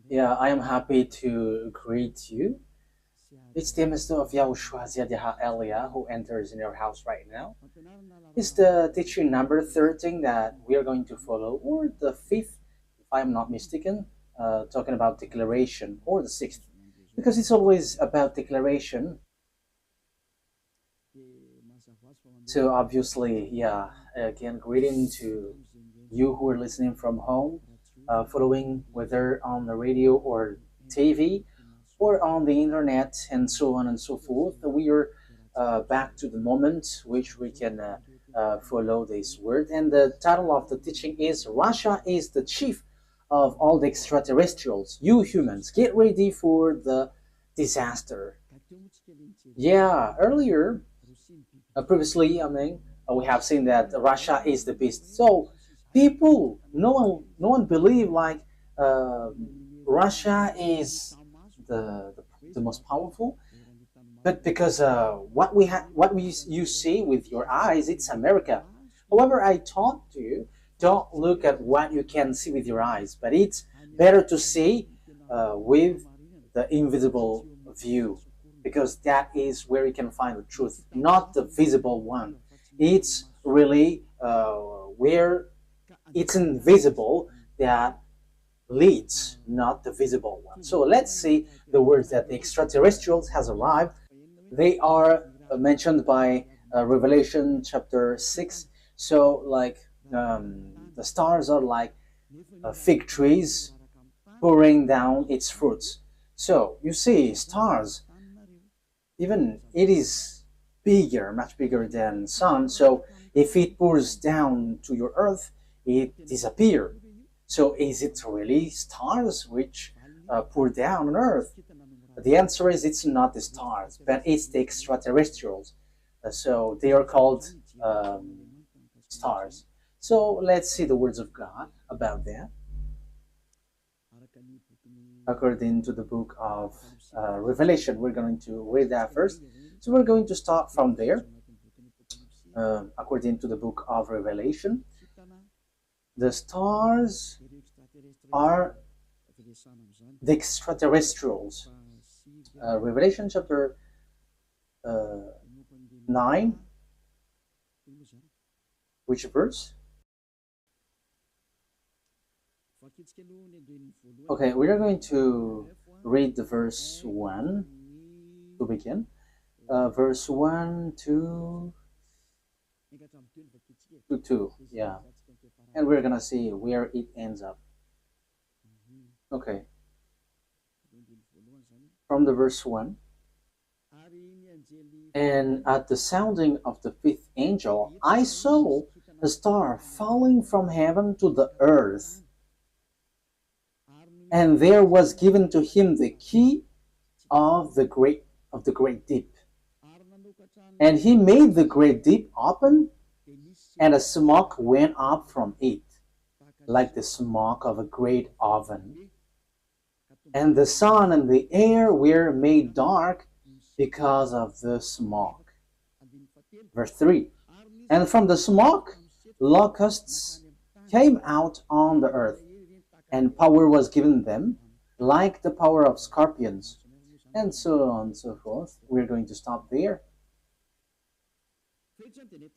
Yeah, I am happy to greet you. It's the Master of YAHOSHUAH Elia who enters in your house right now. It's the teaching number 13 that we are going to follow, or the fifth, if I'm not mistaken, talking about declaration, or the sixth, because it's always about declaration. So obviously, yeah, again, greeting to you who are listening from home, following whether on the radio or TV or on the internet and so on and so forth. We are back to the moment which we can follow this word. And the title of the teaching is Russia is the chief of all the extraterrestrials. You humans, get ready for the disaster. Yeah, earlier previously, we have seen that Russia is the beast. So people, no one believe like uh, Russia is the most powerful, but because what you see with your eyes, it's America. However, I taught you don't look at what you can see with your eyes, but it's better to see with the invisible view, because that is where you can find the truth, not the visible one. It's really where it's invisible that leads, not the visible one. So let's see the words that the extraterrestrials has arrived. They are mentioned by Revelation chapter 6. So like the stars are like fig trees pouring down its fruits. So you see stars, even it is bigger, much bigger than sun. So if it pours down to your earth, it disappears. So is it really stars which pour down on earth? The answer is it's not the stars, but it's the extraterrestrials. So they are called stars. So let's see the words of God about that. According to the book of Revelation, we're going to read that first. So we're going to start from there. According to the book of Revelation, the stars are the extraterrestrials. Revelation chapter 9, which verse? Okay, we are going to read the verse 1 to begin. Verse 1 to 2, yeah. And we're gonna see where it ends up. Okay, from the verse 1. And at the sounding of the fifth angel, I saw a star falling from heaven to the earth. And there was given to him the key of the great deep. And he made the great deep open, and a smoke went up from it, like the smoke of a great oven. And the sun and the air were made dark because of the smoke. Verse 3. And from the smoke, locusts came out on the earth, and power was given them, like the power of scorpions, and so on and so forth. We're going to stop there.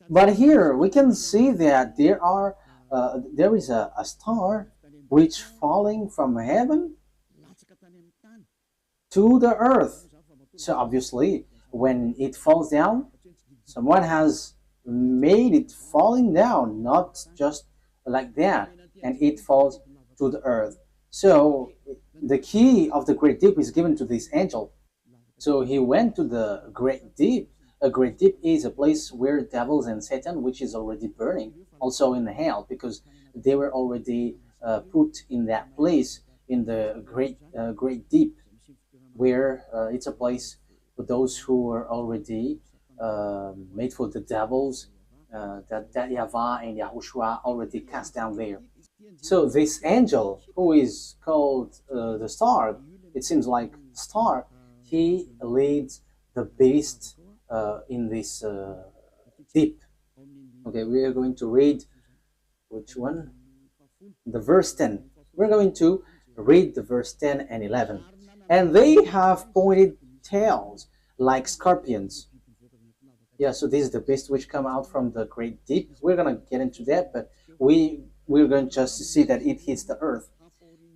But here we can see that there is a star which falling from heaven to the earth. So obviously, when it falls down, someone has made it falling down, not just like that, and it falls to the earth. So the key of the great deep is given to this angel. So he went to the great deep. A great deep is a place where devils and Satan, which is already burning, also in the hell, because they were already put in that place in the great deep, where it's a place for those who are already made for the devils, that YAHVAH and YAHOSHUAH already cast down there. So this angel, who is called the star, it seems like star, he leads the beast in this deep. Okay, we are going to read which one? The verse 10. We're going to Read the verse 10 and 11. And they have pointed tails like scorpions. Yeah, so this is the beast which come out from the great deep. We're gonna get into that, but we're going just to see that it hits the earth.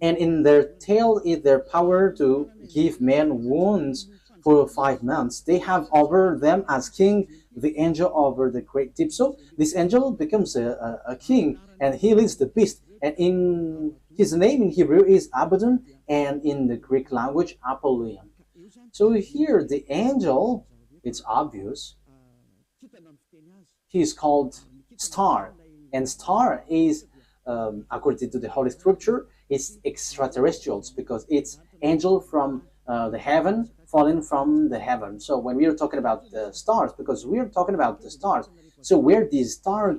And in their tail is their power to give men wounds for 5 months. They have over them as king the angel over the great deep. So this angel becomes a king, and he leads the beast. And in his name in Hebrew is Abaddon, and in the Greek language Apollyon. So here the angel, it's obvious, he is called star, and star is according to the Holy Scripture, it's extraterrestrials because it's angel from the heaven falling from the heaven. So when we are talking about the stars, because we are talking about the stars, so where these stars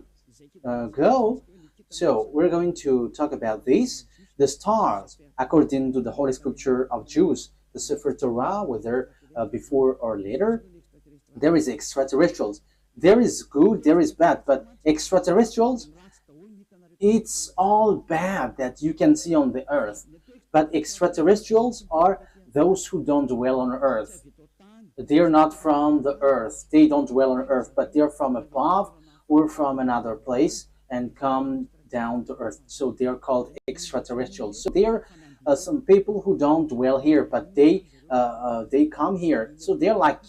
go, so we're going to talk about this. The stars, according to the Holy Scripture of Jews, the Sefer Torah, whether before or later, there is extraterrestrials. There is good, there is bad, but extraterrestrials, it's all bad that you can see on the earth. But extraterrestrials are those who don't dwell on earth. They're not from the earth. They don't dwell on earth, but they're from above or from another place and come down to earth. So they're called extraterrestrials. So there are some people who don't dwell here, but they come here. So they're like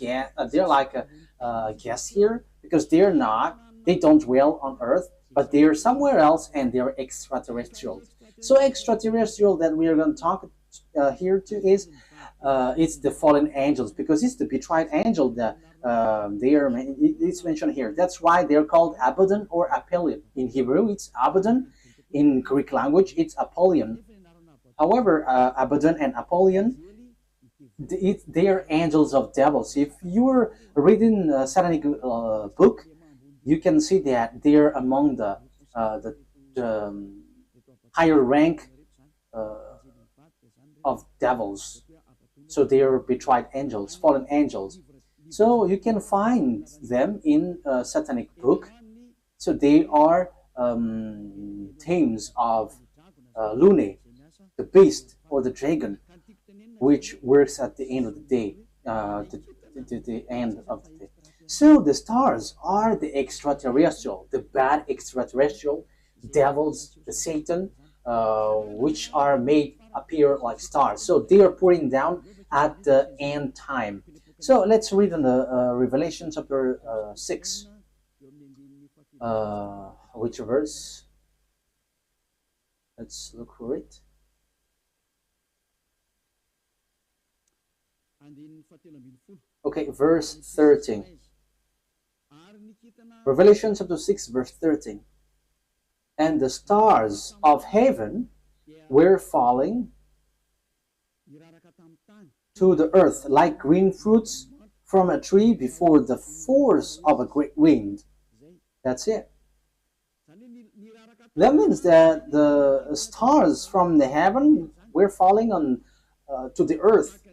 guests here because they don't dwell on earth, but they're somewhere else and they're extraterrestrials. So extraterrestrial that we are going to talk here to is it's the fallen angels because it's the betrayed angel that it's mentioned here. That's why they're called Abaddon or Apollyon. In Hebrew, it's Abaddon. In Greek language, it's Apollyon. However, Abaddon and Apollyon, they are angels of devils. If you're reading a satanic book, you can see that they're among the higher rank of devils. So they are betrayed angels, fallen angels. So you can find them in a satanic book. So they are themes of Lune, the beast or the dragon, which works at the end of the day, the end of the day. So the stars are the extraterrestrial, the bad extraterrestrial, devils, the Satan, which are made appear like stars. So they are pouring down at the end time. So let's read in the Revelation chapter 6. Which verse? Let's look for it. Okay, verse 13. Revelation chapter 6, verse 13. And the stars of heaven were falling to the earth like green fruits from a tree before the force of a great wind. That's it. That means that the stars from the heaven were falling on to the earth.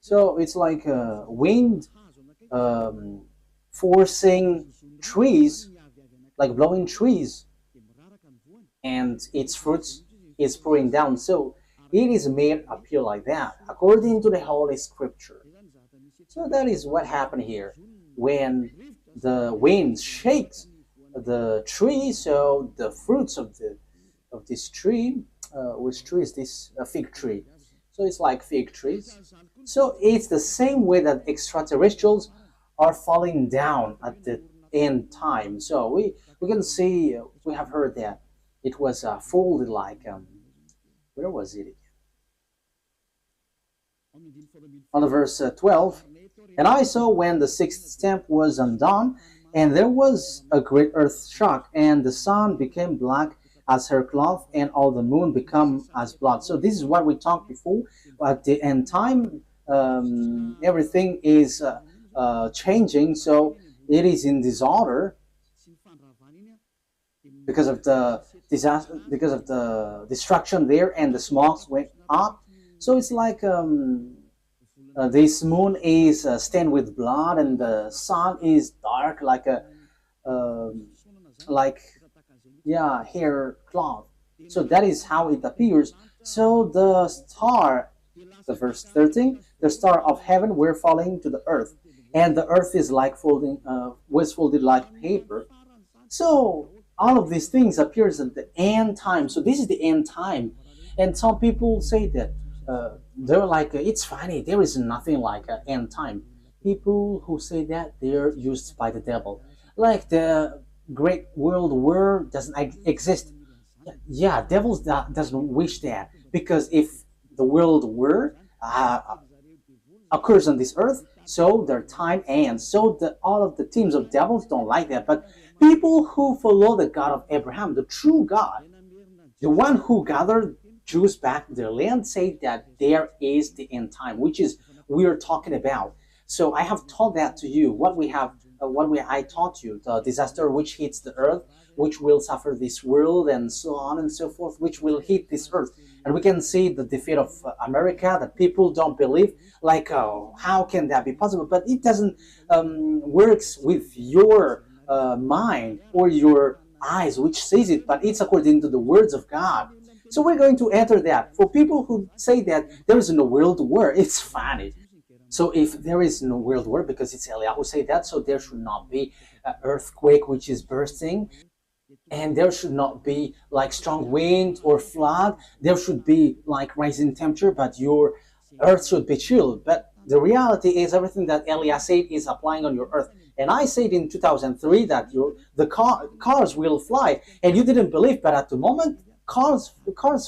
So it's like a wind forcing trees, like blowing trees, and its fruits is pouring down. So it is made appear like that, according to the Holy Scripture. So that is what happened here. When the wind shakes the tree, so the fruits of this tree, which tree is this? A fig tree. So it's like fig trees. So it's the same way that extraterrestrials are falling down at the end time. So we can see, we have heard that it was folded like, where was it? On the verse 12, and I saw when the sixth stamp was undone, and there was a great earth shock, and the sun became black as her cloth, and all the moon become as blood. So this is what we talked before. At the end time, everything is changing. So it is in disorder because of the disaster, because of the destruction there, and the smokes went up. So it's like this moon is stained with blood, and the sun is dark like a hair cloth. So that is how it appears So the star, the verse 13, the star of heaven were falling to the earth, and the earth is like folding, was folded like paper. So all of these things appears at the end time. So this is the end time, and some people say that they're like it's funny. There is nothing like an end time. People who say that they're used by the devil, like the Great World War doesn't exist. Yeah, devils doesn't wish that because if the world war occurs on this earth, so their time ends. So all of the teams of devils don't like that. But people who follow the God of Abraham, the true God, the one who gathered Jews back to their land, say that there is the end time, which is we are talking about. So I have taught that to you. I taught you the disaster which hits the earth, which will suffer this world, and so on and so forth, which will hit this earth. And we can see the defeat of America that people don't believe. Like, how can that be possible? But it doesn't works with your mind or your eyes, which sees it, but it's according to the words of God. So we're going to enter that. For people who say that there is no world war, it's funny. So if there is no world war, because it's Eliyahu who say that, so there should not be an earthquake which is bursting, and there should not be like strong wind or flood. There should be like rising temperature, but your earth should be chilled. But the reality is everything that Eliah said is applying on your earth. And I said in 2003 that cars will fly, and you didn't believe, but at the moment cars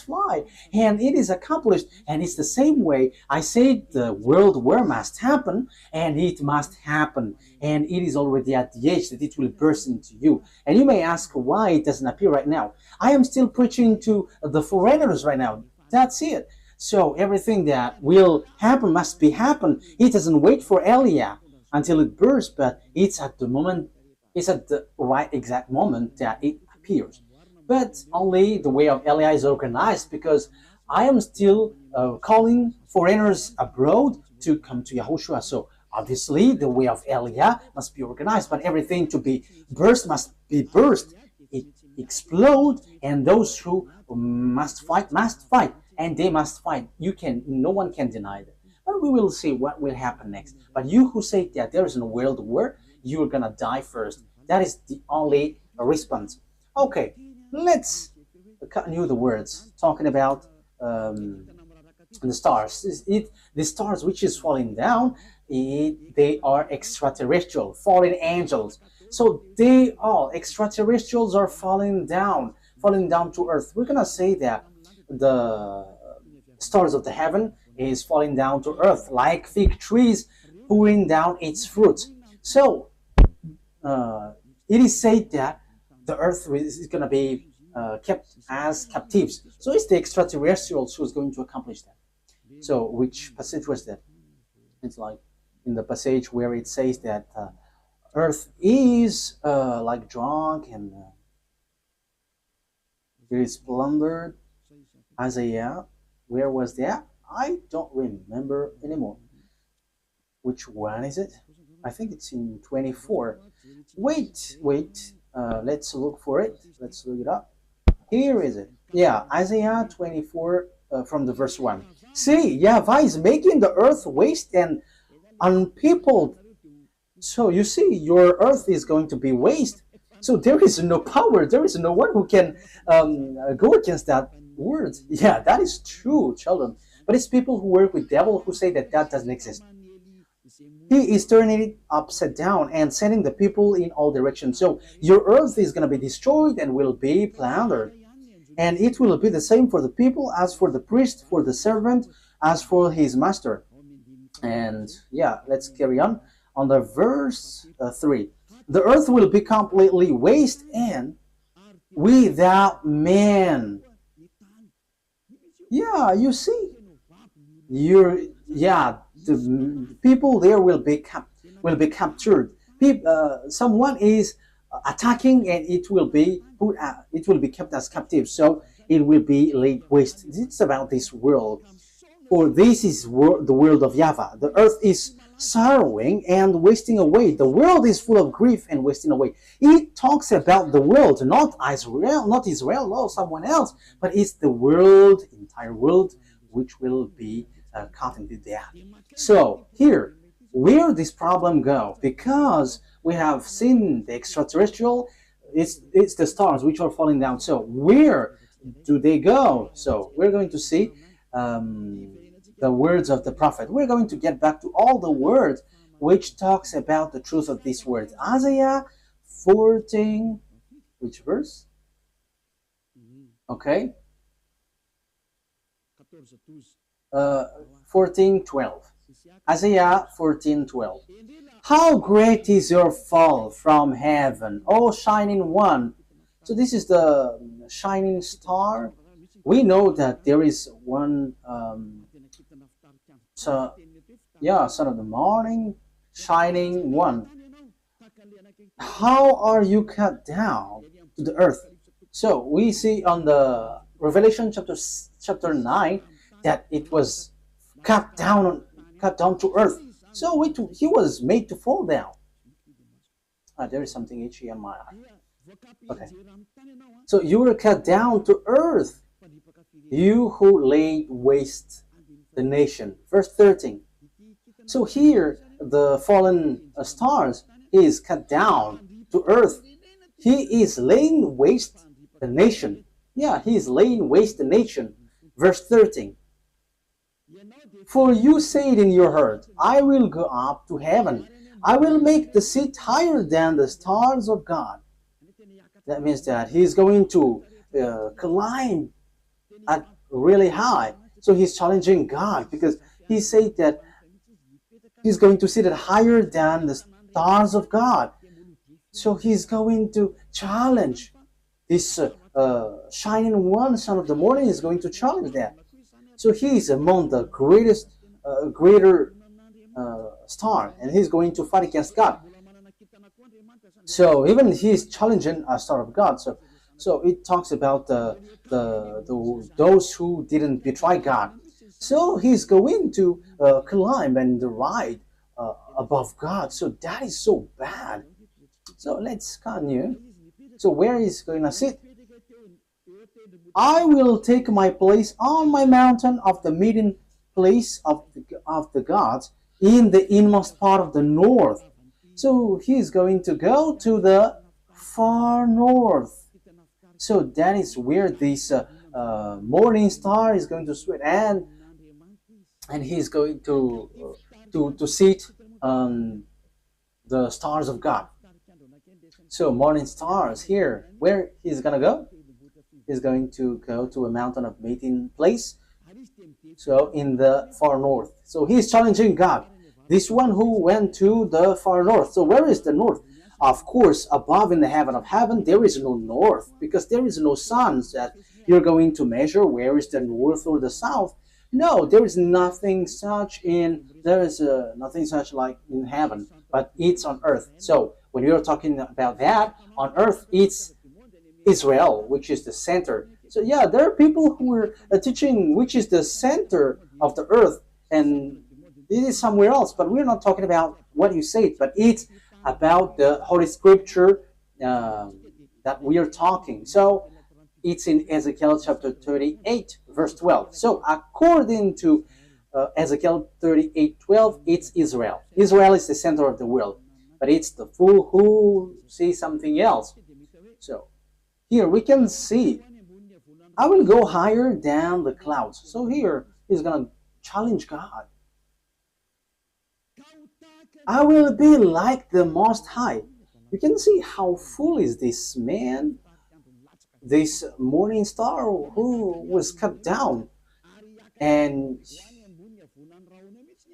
fly, and it is accomplished. And it's the same way I said the world war must happen, and it must happen, and it is already at the age that it will burst into you. And you may ask why it doesn't appear right now. I am still preaching to the foreigners right now. That's it. So everything that will happen must be happen. It doesn't wait for Elia until it bursts, but it's at the right exact moment that it appears. But only the way of Elia is organized, because I am still calling foreigners abroad to come to YAHOSHUAH. So obviously the way of Elia must be organized, but everything to be burst must be burst. It explode, and those who must fight, and they must fight. No one can deny that. But we will see what will happen next. But you who say that there is no world war, you're gonna die first. That is the only response. Okay, let's continue the words talking about the stars. The stars which is falling down, they are extraterrestrial, fallen angels. So extraterrestrials are falling down to earth. We're gonna say that the stars of the heaven is falling down to earth like fig trees pouring down its fruits. So it is said that the earth is going to be kept as captives. So it's the extraterrestrials who's going to accomplish that. So which passage was that? It's like in the passage where it says that earth is like drunk and it is plundered. Isaiah, where was that? I don't remember anymore. Which one is it? I think it's in 24. Wait. Let's look for it. Let's look it up. Here is it. Yeah, Isaiah 24 from the verse 1. See, YAHVAH is making the earth waste and unpeopled. So you see, your earth is going to be waste. So there is no power. There is no one who can go against that word. Yeah, that is true, children. But it's people who work with devil who say that doesn't exist. He is turning it upside down and sending the people in all directions. So your earth is going to be destroyed and will be plundered. And it will be the same for the people as for the priest, for the servant, as for his master. And yeah, let's carry on the verse 3. The earth will be completely waste and without man. Yeah, you see, the people there will be captured. Someone is attacking, and it will be kept as captive. So it will be laid waste. It's about this world, for this is the world of YAHVAH. The earth is sorrowing and wasting away. The world is full of grief and wasting away. It talks about the world, not Israel, no, someone else, but it's the world, entire world, which will be caught into death. So here, where this problem go? Because we have seen the extraterrestrial, it's the stars which are falling down. So where do they go? So we're going to see the words of the prophet. We're going to get back to all the words which talks about the truth of these words. Isaiah 14, which verse? Okay. 14:12. Isaiah 14:12. How great is your fall from heaven, O shining one. So this is the shining star. We know that there is one, son of the morning, shining one. How are you cut down to the earth? So we see on the Revelation chapter 9 that it was cut down to earth. So he was made to fall down. There is something itchy on my eye. Okay. So you were cut down to earth, you who laid waste the nation. Verse 13. So here, the fallen stars is cut down to earth. He is laying waste the nation. Yeah, he is laying waste the nation. Verse 13. For you said in your heart, I will go up to heaven. I will make the seat higher than the stars of God. That means that he's going to climb at really high. So he's challenging God because he said that he's going to sit at higher than the stars of God. So he's going to challenge this shining one, son of the morning, is going to challenge that. So he is among the greater star, and he's going to fight against God. So even he's challenging a star of God. So it talks about those who didn't betray God. So he's going to climb and ride above God. So that is so bad. So let's continue. So where is he going to sit? I will take my place on my mountain of the meeting place of the gods in the inmost part of the north. So he's going to go to the far north. So that is where this morning star is going to sweat, and he's going to sit on the stars of God. So morning stars here, where he's gonna go? He's going to go to a mountain of meeting place. So in the far north. So he's challenging God. This one who went to the far north. So where is the north? Of course, above in the heaven of heaven, there is no north, because there is no sun that you're going to measure where is the north or the south. No, there is nothing such nothing such like in heaven, but it's on earth. So when you're talking about that, on earth, it's Israel, which is the center. So yeah, there are people who are teaching which is the center of the earth, and it is somewhere else, but we're not talking about what you said, but it's about the Holy Scripture that we are talking. So it's in Ezekiel chapter 38, verse 12. So according to Ezekiel 38:12, it's Israel. Israel is the center of the world, but it's the fool who sees something else. So here we can see, I will go higher than the clouds. So here he's going to challenge God. I will be like the Most High. You can see how foolish this man, this morning star who was cut down, and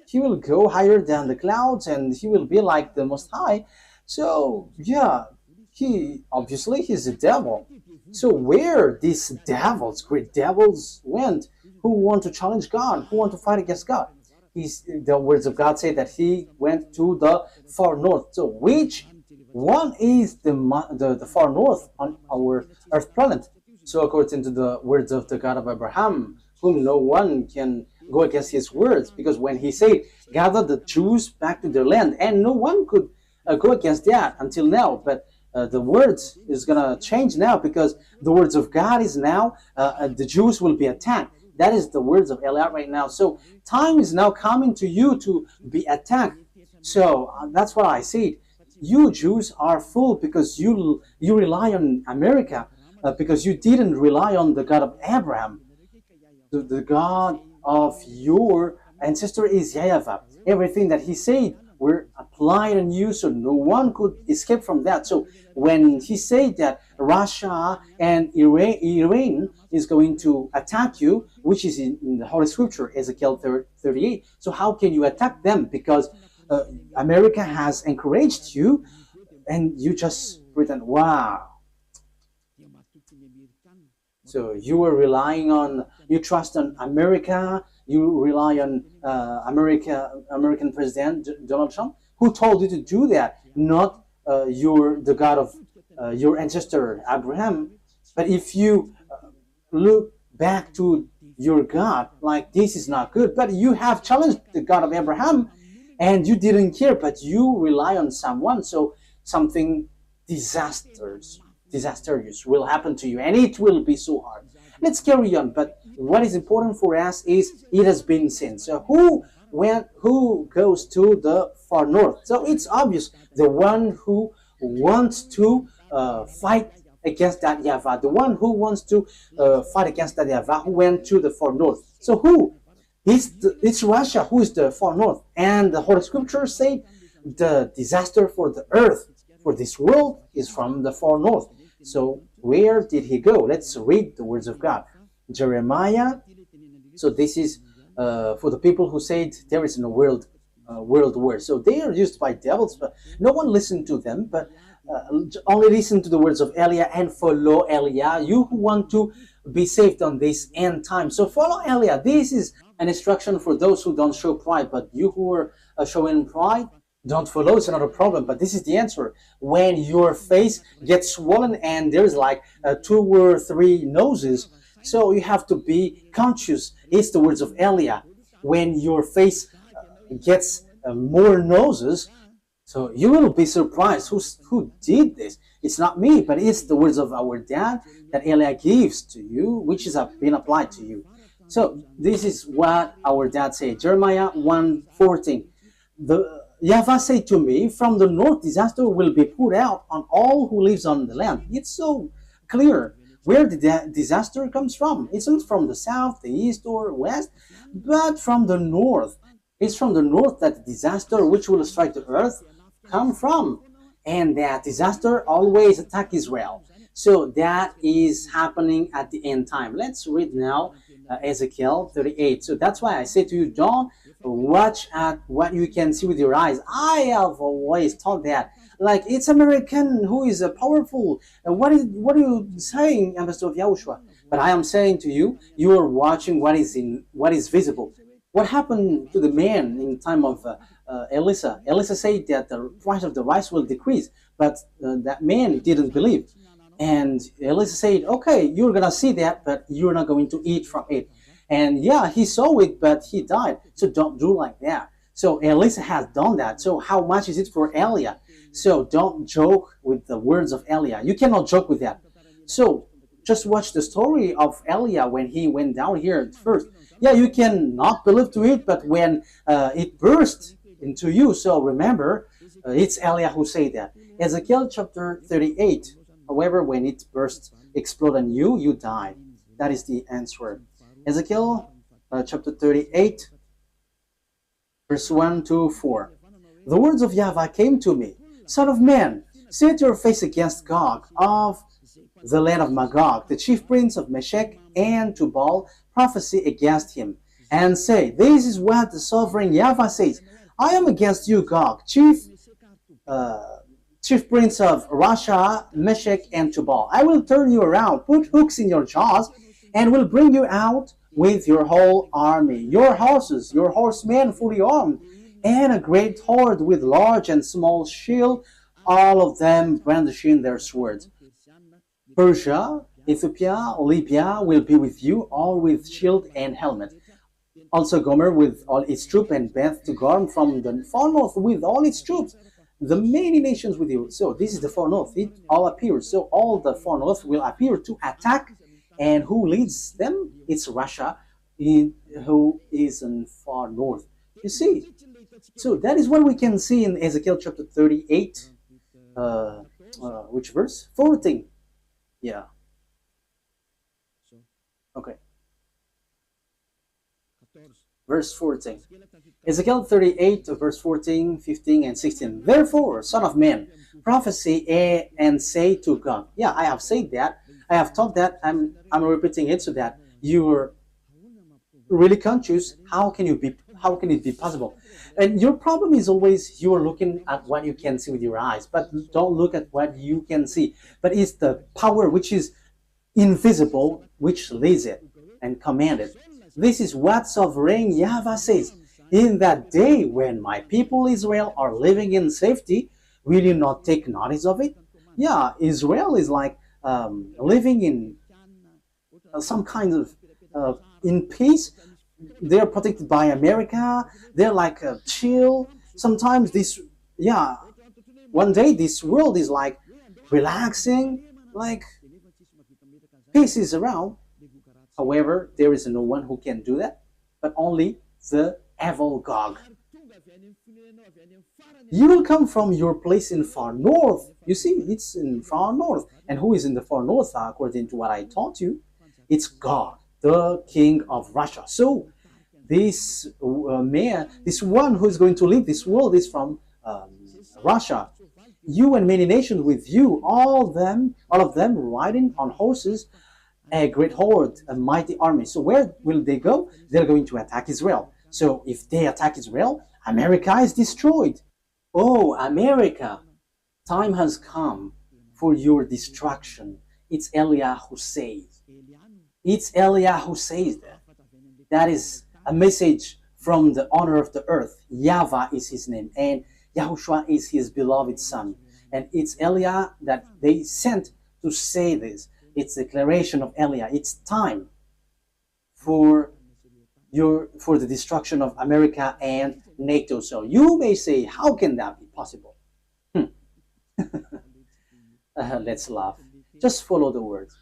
he will go higher than the clouds, and he will be like the Most High. So yeah, he's a devil. So where these devils, great devils, went, who want to challenge God, who want to fight against God? The words of God say that he went to the far north. So which one is the far north on our earth planet? So according to the words of the God of Abraham, whom no one can go against his words, because when he said gather the Jews back to their land, and no one could go against that until now. But the words is gonna change now, because the words of God is now the Jews will be attacked. That is the words of Eliot right now. So time is now coming to you to be attacked. So that's what I said. You Jews are fool, because you rely on America, because you didn't rely on the God of Abraham. The God of your ancestor is YAHVAH. Everything that he said were applied on you, so no one could escape from that. So when he said that Russia and Iran is going to attack you, which is in the Holy Scripture, Ezekiel 38, so how can you attack them? Because America has encouraged you, and you just pretend, wow. So you were relying on, you trust on America, you rely on American President Donald Trump, who told you to do that, not the God of your ancestor Abraham. But if you look back to your God, like, this is not good, but you have challenged the God of Abraham, and you didn't care, but you rely on someone, so something disastrous will happen to you, and it will be so hard. Let's carry on. But what is important for us is it has been seen. So who goes to the far north? So it's obvious, the one who wants to fight against that YAHVAH, the one who wants to fight against that YAHVAH, who went to the far north. So who? It's Russia who is the far north. And the Holy Scripture say the disaster for the earth, for this world, is from the far north. So where did he go? Let's read the words of God. Jeremiah. So this is for the people who said there is no world war. So they are used by devils, but no one listened to them, but only listen to the words of Elia and follow Elia, you who want to be saved on this end time. So follow Elia. This is an instruction for those who don't show pride, but you who are showing pride, don't follow. It's not a problem, but this is the answer. When your face gets swollen and there's like 2 or 3 noses, so you have to be conscious. It's the words of Elia. When your face gets more noses, so you will be surprised. Who did this? It's not me, but it's the words of our dad that Elia gives to you, which is been applied to you. So this is what our dad said. Jeremiah 1:14. The YAHVAH said to me, from the north disaster will be poured out on all who lives on the land. It's so clear where the disaster comes from. It's not from the south, the east, or west, but from the north. It's from the north that the disaster which will strike the earth come from. And that disaster always attack Israel. So that is happening at the end time. Let's read now Ezekiel 38. So that's why I say to you, don't watch at what you can see with your eyes. I have always thought that, like, it's American who is powerful. What are you saying, Ambassador of YAHOSHUAH? But I am saying to you, you are watching what is visible. What happened to the man in time of Elisha? Elisha said that the price of the rice will decrease, but that man didn't believe. And Elisha said, okay, you're going to see that, but you're not going to eat from it. And yeah, he saw it, but he died. So don't do like that. So Elisha has done that. So how much is it for Elia? So don't joke with the words of Elia. You cannot joke with that. So just watch the story of Elia when he went down here at first. Yeah, you can not believe to it, but when it burst into you, so remember, it's Elia who said that. Ezekiel chapter 38. However, when it burst, explode on you, you die. That is the answer. Ezekiel chapter 38, verse 1 to 4. The words of YAHVAH came to me. Son of man, set your face against Gog of the land of Magog, the chief prince of Meshech and Tubal, prophesy against him, and say, this is what the sovereign YAHVAH says. I am against you, Gog, chief prince of Russia, Meshech, and Tubal. I will turn you around, put hooks in your jaws, and will bring you out with your whole army, your horses, your horsemen fully armed, and a great horde with large and small shield, all of them brandishing their swords. Persia, Ethiopia, Libya will be with you, all with shield and helmet. Also Gomer with all its troops, and Beth to Gorm from the far north with all its troops, the many nations with you. So this is the far north. It all appears. So all the far north will appear to attack. And who leads them? It's Russia, who is in far north. You see. So that is what we can see in Ezekiel chapter 38. Which verse? 14. Yeah. Okay. Verse 14. Ezekiel 38, verse 14, 15, and 16. Therefore, son of man, prophesy and say to God. Yeah, I have said that. I have taught that. I'm repeating it so that you're really conscious. How can it be possible? And your problem is always you are looking at what you can see with your eyes, but don't look at what you can see. But it's the power which is invisible which leads it and commands it. This is what sovereign YAHVAH says. In that day when my people Israel are living in safety, will you not take notice of it? Yeah, Israel is like living in some kind of in peace. They're protected by America. They're like chill. Sometimes one day this world is like relaxing, like peace is around. However, there is no one who can do that, but only the evil Gog. You will come from your place in far north. You see, it's in far north. And who is in the far north, according to what I taught you? It's God, the king of Russia. So this man, this one who is going to lead this world is from Russia. You and many nations with you, all of them riding on horses, a great horde, a mighty army. So where will they go? They're going to attack Israel. So if they attack Israel, America is destroyed. Oh, America, time has come for your destruction. It's Eliah who says. It's Eliah who says that. That is a message from the owner of the earth. YAHVAH is his name, and YAHOSHUAH is his beloved son. And it's Eliah that they sent to say this. It's a declaration of Eliah. It's time for the destruction of America and NATO. So you may say, how can that be possible? Let's laugh. Just follow the words.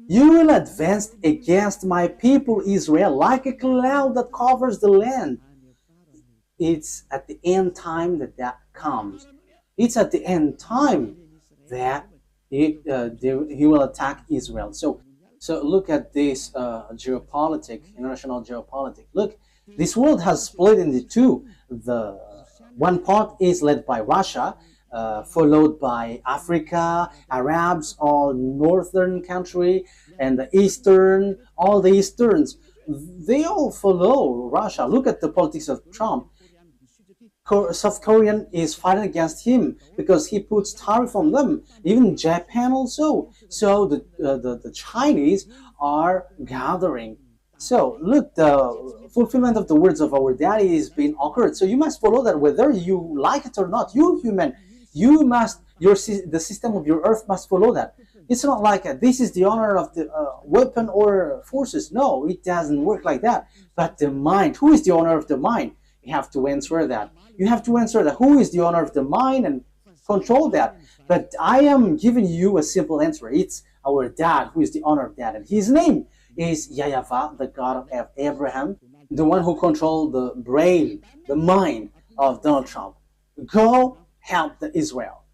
You will advance against my people Israel like a cloud that covers the land. It's at the end time that comes. It's at the end time that he will attack Israel. So look at this international geopolitics. Look, this world has split into two. The one part is led by Russia, followed by Africa, Arabs, all northern country, and the eastern, all the easterns. They all follow Russia. Look at the politics of Trump. South Korean is fighting against him because he puts tariff on them. Even Japan also. So the Chinese are gathering. So look, the fulfillment of the words of our daddy is being occurred. So you must follow that whether you like it or not. You human, you must, the system of your earth must follow that. It's not like this is the honor of the weapon or forces. No, it doesn't work like that. But the mind, who is the honor of the mind? You have to answer that. You have to answer that. Who is the owner of the mind and control that? But I am giving you a simple answer. It's our dad who is the owner of that. And his name is YAHVAH, the God of Abraham, the one who controlled the brain, the mind of Donald Trump. Go help the Israel.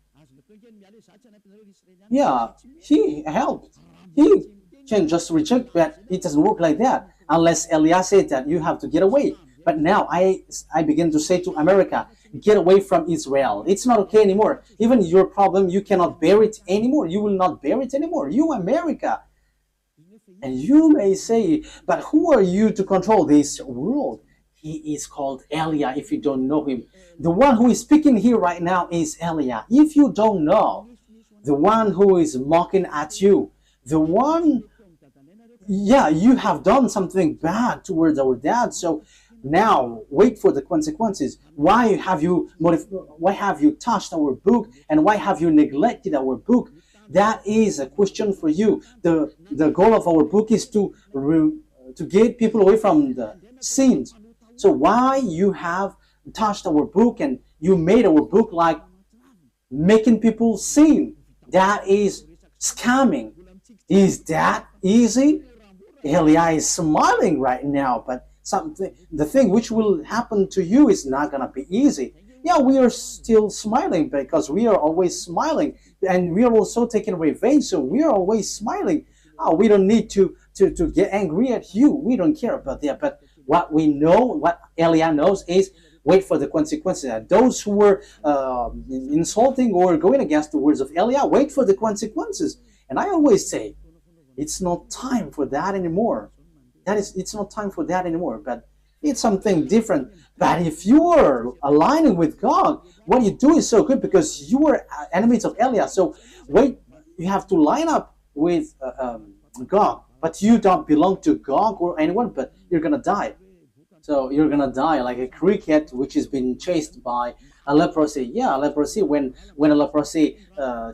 Yeah, he helped. He can just reject, but it doesn't work like that. Unless Eliah said that you have to get away. But now I begin to say to America, get away from Israel. It's not okay anymore. Even your problem, you cannot bear it anymore. You will not bear it anymore. You, America. And you may say, but who are you to control this world? He is called Eliah if you don't know him. The one who is speaking here right now is Eliah. If you don't know, the one who is mocking at you, the one, yeah, you have done something bad towards our dad. So now wait for the consequences. Why have you touched our book, and why have you neglected our book? That is a question for you. The goal of our book is to to get people away from the sins. So why you have touched our book and you made our book like making people sin? That is scamming. Is that easy? Elia is smiling right now, but the thing which will happen to you is not gonna be easy. Yeah, we are still smiling because we are always smiling, and we are also taking revenge, so we are always smiling. Oh, we don't need to get angry at you. We don't care about that. But what we know, what Elia knows, is wait for the consequences. And those who were insulting or going against the words of Elia, wait for the consequences. And I always say, it's not time for that anymore. It's not time for that anymore. But it's something different. But if you are aligning with God, what you do is so good because you are enemies of Elia. So wait, you have to line up with God. But you don't belong to God or anyone, but you're going to die. So you're going to die like a cricket which has been chased by a leprosy. Yeah, leprosy, when a leprosy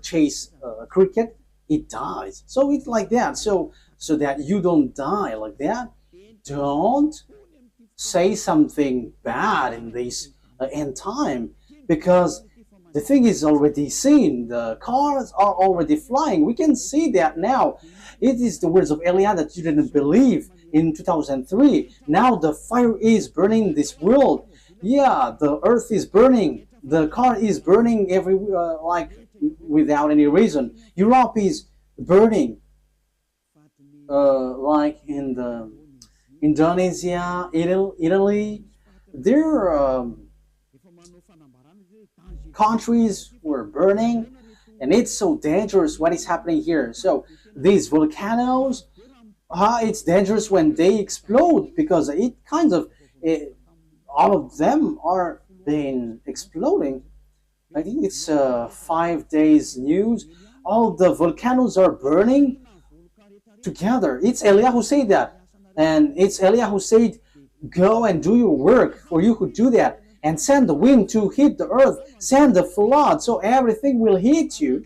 chase a cricket, it dies. So it's like that. So that you don't die like that, don't say something bad in this end time, because the thing is already seen. The cars are already flying. We can see that now. It is the words of Elia that you didn't believe in 2003. Now the fire is burning this world. Yeah, the earth is burning. The car is burning everywhere, like without any reason. Europe is burning, like in the Indonesia, Italy. Their countries were burning, and it's so dangerous what is happening here. So these volcanoes, it's dangerous when they explode, because it kind of all of them are been exploding. I think it's 5 days news. All the volcanoes are burning together. It's Elia who said that, and it's Elia who said, "Go and do your work, for you who do that, and send the wind to hit the earth, send the flood, so everything will hit you,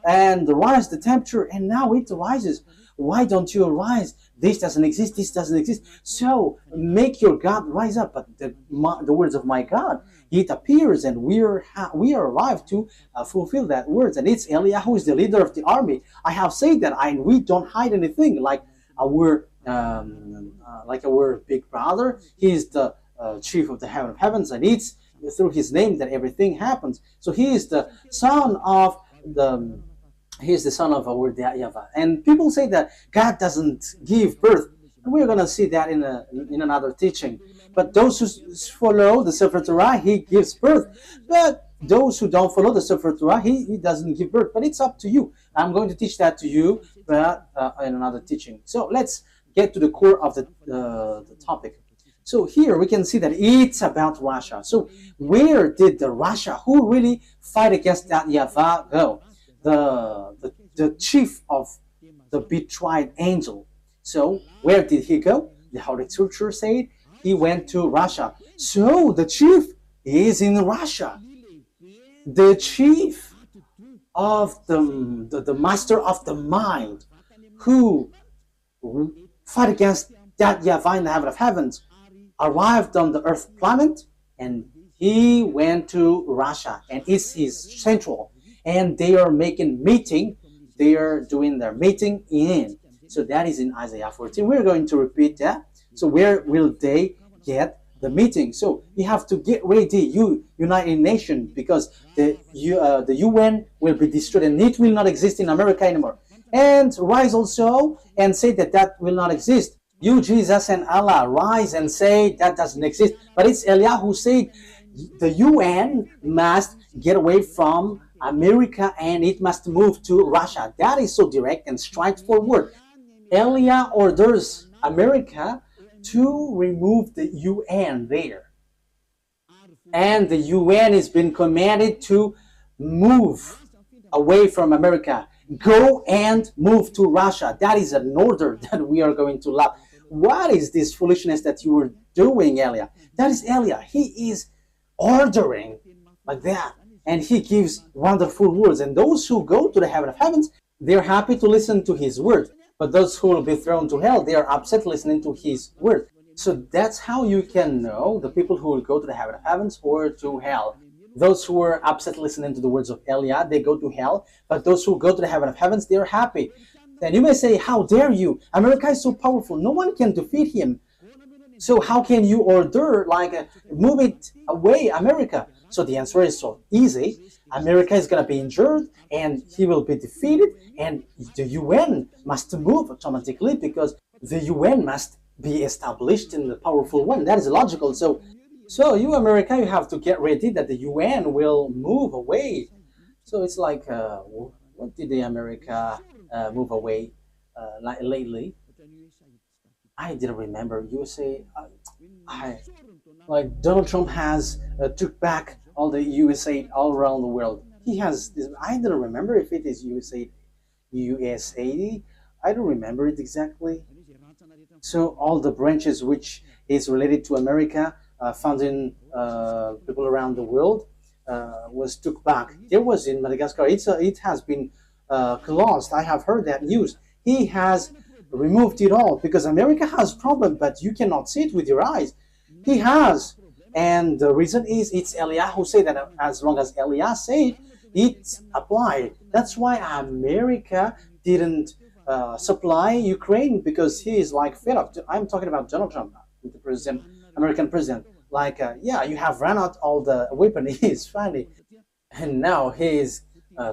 and rise the temperature." And now it rises. Why don't you rise? This doesn't exist. This doesn't exist. So make your God rise up. But the words of my God, it appears, and we are arrived to fulfill that words. And it's Elia who is the leader of the army. I have said that, we don't hide anything. Like our big brother, he is the chief of the heaven of heavens, and it's through his name that everything happens. So he is the son of our YAHVAH. And people say that God doesn't give birth. And we're going to see that in another teaching. But those who follow the Sefer Torah, he gives birth. But those who don't follow the Sefer Torah, he doesn't give birth. But it's up to you. I'm going to teach that to you, but in another teaching. So let's get to the core of the topic. So here we can see that it's about Russia. So where did the Russia who really fight against that YAHVAH go? The chief of the betrayed angel. So where did he go? The Holy Scripture said he went to Russia. So the chief is in Russia. The chief of the master of the mind who fight against that YAHVAH in the heaven of heavens arrived on the earth planet, and he went to Russia, and it's his central. And they are making meeting. They are doing their meeting in. So that is in Isaiah 14. We're going to repeat that. So where will they get the meeting? So you have to get ready, you United Nations, because the UN will be destroyed, and it will not exist in America anymore. And rise also and say that will not exist. You, Jesus, and Allah, rise and say that doesn't exist. But it's Elia who said the UN must get away from America and it must move to Russia. That is so direct and straightforward. Elia orders America to remove the UN there. And the UN has been commanded to move away from America. Go and move to Russia. That is an order that we are going to love. What is this foolishness that you were doing, Elia? That is Elia. He is ordering like that. And he gives wonderful words. And those who go to the heaven of heavens, they're happy to listen to his word. But those who will be thrown to hell, they are upset listening to his word. So that's how you can know the people who will go to the heaven of heavens or to hell. Those who are upset listening to the words of Eliah, they go to hell. But those who go to the heaven of heavens, they are happy. And you may say, how dare you? America is so powerful. No one can defeat him. So how can you order, like, move it away, America? So the answer is so easy. America is going to be injured and he will be defeated, and the UN must move automatically because the UN must be established in the powerful one. That is logical. So you, America, you have to get ready that the UN will move away. So it's like, what did the America move away lately? I didn't remember. USA, like Donald Trump has took back all the USA all around the world. He has. I don't remember if it is USA. I don't remember it exactly. So all the branches which is related to America, founding people around the world, was took back. There was in Madagascar. It has been closed. I have heard that news. He has removed it all because America has problem, but you cannot see it with your eyes. He has, and the reason is it's Eliah who said that. As long as Eliah said, it's applied. That's why America didn't supply Ukraine, because he is like fed up. I'm talking about Donald Trump, the president, American president. Like, yeah, you have run out all the weapon. He is funny, and now he is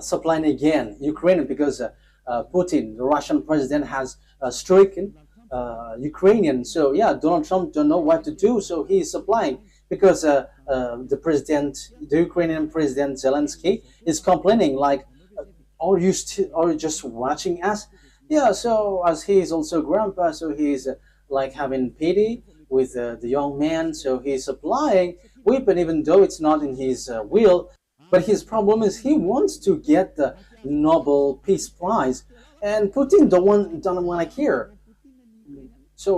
supplying again Ukraine because Putin, the Russian president, has stricken Ukrainian. So yeah, Donald Trump don't know what to do, so he is supplying because the Ukrainian president Zelensky is complaining like, are you just watching us? Yeah, so as he is also grandpa, so he's like having pity with the young man, so he's supplying weapon even though it's not in his will. But his problem is he wants to get the Nobel Peace Prize, and Putin don't want to care. So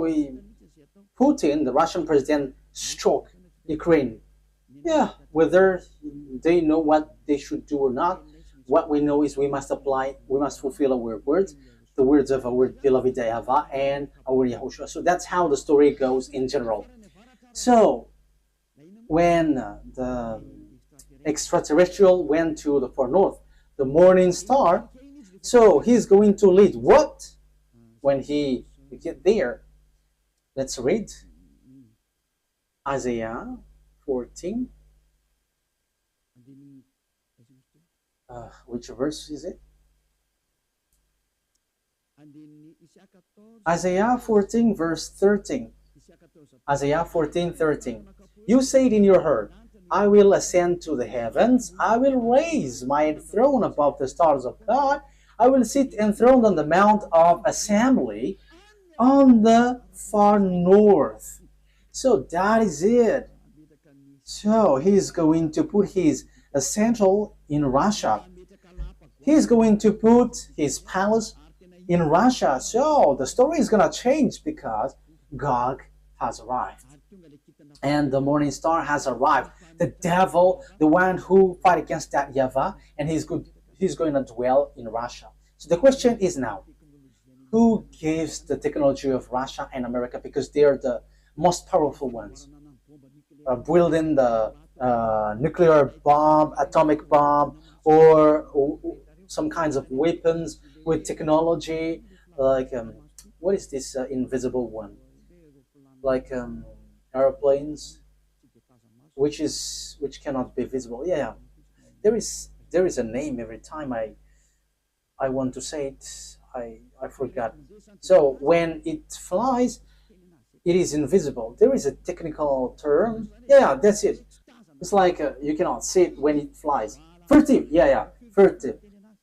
Putin, the Russian president, struck Ukraine. Yeah, whether they know what they should do or not, what we know is we must fulfill our words, the words of our beloved YAHVAH and our YAHOSHUAH. So that's how the story goes in general. So when the extraterrestrial went to the far north, the morning star, so he's going to lead what when he get there? Let's read Isaiah 14. Which verse is it? Isaiah 14 verse 13. Isaiah 14:13. You say it in your heart, I will ascend to the heavens, I will raise my throne above the stars of God, I will sit enthroned on the mount of assembly on the far north. So that is it. So he's going to put his central in Russia. He's going to put his palace in Russia. So the story is going to change because Gog has arrived. And the morning star has arrived. The devil, the one who fight against that YAHVAH, and he's going to dwell in Russia. So the question is now, who gives the technology of Russia and America, because they are the most powerful ones, building the nuclear bomb, atomic bomb, or some kinds of weapons with technology, like what is this invisible one? Like airplanes, which cannot be visible. Yeah, there is a name every time I want to say it. I forgot. So when it flies, it is invisible. There is a technical term. Yeah, that's it. It's like you cannot see it when it flies. Furtive. Yeah, furtive.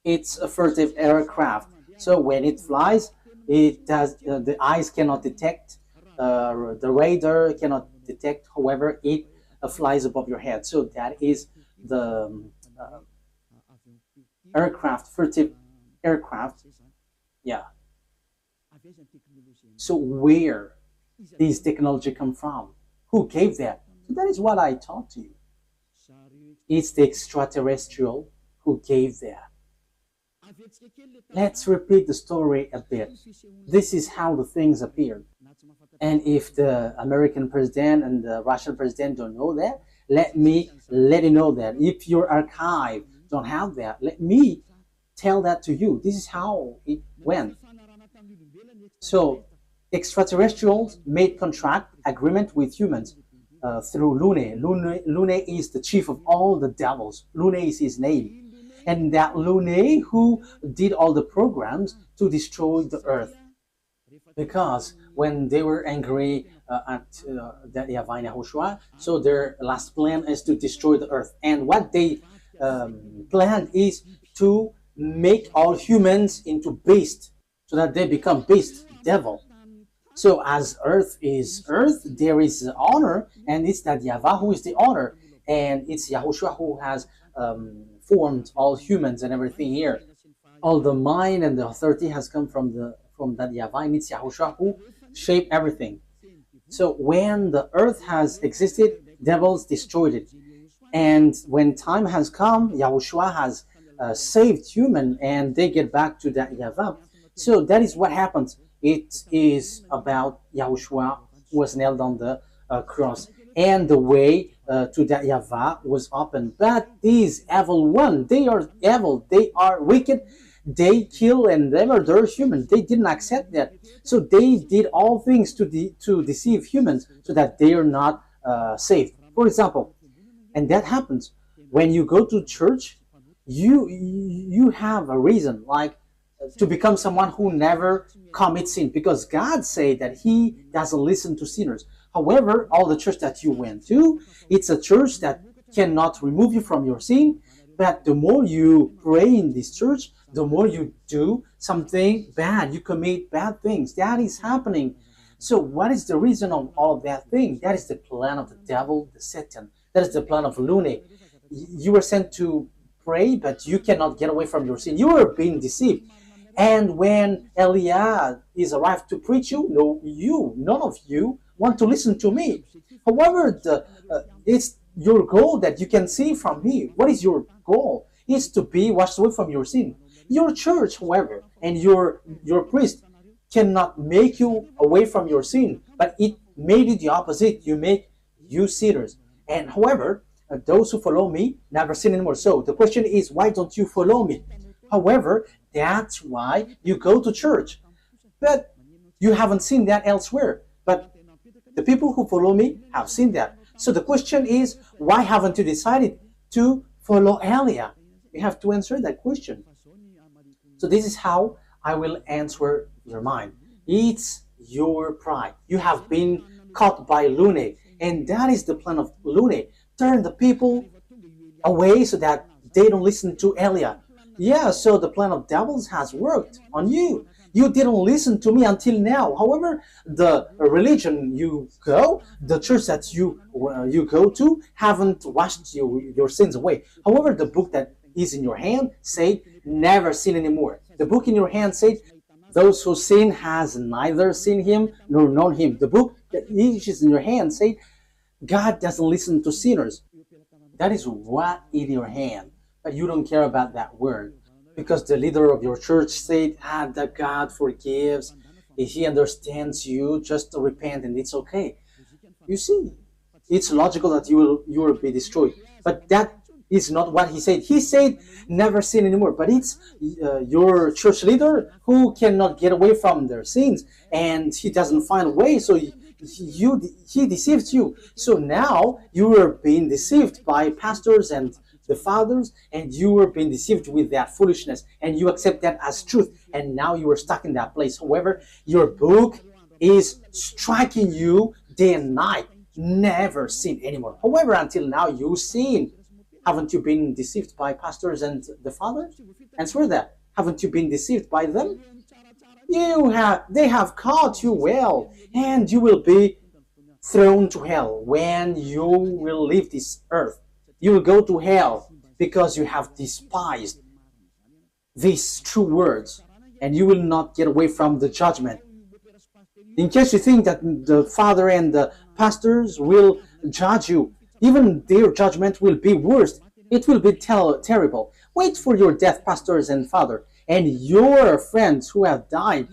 It's a furtive aircraft. So when it flies, it does. The eyes cannot detect. The radar cannot detect. However, it flies above your head. So that is the aircraft, furtive aircraft. Yeah. So where these technology come from? Who gave that? So that is what I taught you. It's the extraterrestrial who gave that. Let's repeat the story a bit. This is how the things appeared. And if the American president and the Russian president don't know that, let me let you know that. If your archive don't have that, let me tell that to you. This is how it went. So extraterrestrials made contract agreement with humans through Lune. Lune is the chief of all the devils. Lune is his name. And that Lune who did all the programs to destroy the earth. Because when they were angry at that YAHVAH and YAHOSHUAH, so their last plan is to destroy the earth. And what they planned is to make all humans into beasts, so that they become beasts, devil. So as earth is earth, there is honor, and it's that YAHVAH who is the honor, and it's YAHOSHUAH who has formed all humans and everything here. All the mind and the authority has come from that YAHVAH, and it's YAHOSHUAH who shaped everything. So when the earth has existed, devils destroyed it. And when time has come, YAHOSHUAH has saved human, and they get back to that YAHVAH. So that is what happens. It is about YAHOSHUAH who was nailed on the cross, and the way to that YAHVAH was open. But these evil ones, they are evil, they are wicked, they kill and they murder humans. They didn't accept that. So they did all things to deceive humans so that they are not saved. For example, and that happens when you go to church, you have a reason, like to become someone who never commits sin, because God said that He doesn't listen to sinners. However, all the church that you went to, it's a church that cannot remove you from your sin. But the more you pray in this church, the more you do something bad, you commit bad things. That is happening. So what is the reason of all of that thing? That is the plan of the devil, the Satan. That is the plan of Lune. You were sent to pray, but you cannot get away from your sin. You are being deceived. And when Eliah is arrived to preach you, none of you want to listen to me. However, it's your goal that you can see from me. What is your goal? It's to be washed away from your sin. Your church, however, and your priest cannot make you away from your sin, but it made it the opposite. You make you sinners. And however, those who follow me never sin anymore. So the question is, why don't you follow me? However, that's why you go to church. But you haven't seen that elsewhere. But the people who follow me have seen that. So the question is, why haven't you decided to follow Elia? You have to answer that question. So this is how I will answer your mind. It's your pride. You have been caught by Lune, and that is the plan of Lune. Turn the people away so that they don't listen to Elia. Yeah, so the plan of devils has worked on you. You didn't listen to me until now. However, the religion you go, the church that you go to, haven't washed your sins away. However, the book that is in your hand said, never sin anymore. The book in your hand said, those who sin has neither seen him nor known him. The book that is in your hand said, God doesn't listen to sinners. That is what in your hand. But you don't care about that word. Because the leader of your church said, that God forgives. If He understands you, just repent and it's okay. You see, it's logical that you will be destroyed. But that is not what He said. He said, never sin anymore. But it's your church leader who cannot get away from their sins. And he doesn't find a way, so he deceives you. So now you are being deceived by pastors and the fathers, and you were being deceived with that foolishness, and you accept that as truth, and now you are stuck in that place. However, your book is striking you day and night. Never sin anymore. However, until now you sin. Haven't you been deceived by pastors and the fathers? Answer that. Haven't you been deceived by them? They have caught you well, and you will be thrown to hell when you will leave this earth. You will go to hell because you have despised these true words, and you will not get away from the judgment. In case you think that the father and the pastors will judge you, even their judgment will be worse. It will be terrible. Wait for your death, pastors and father, and your friends who have died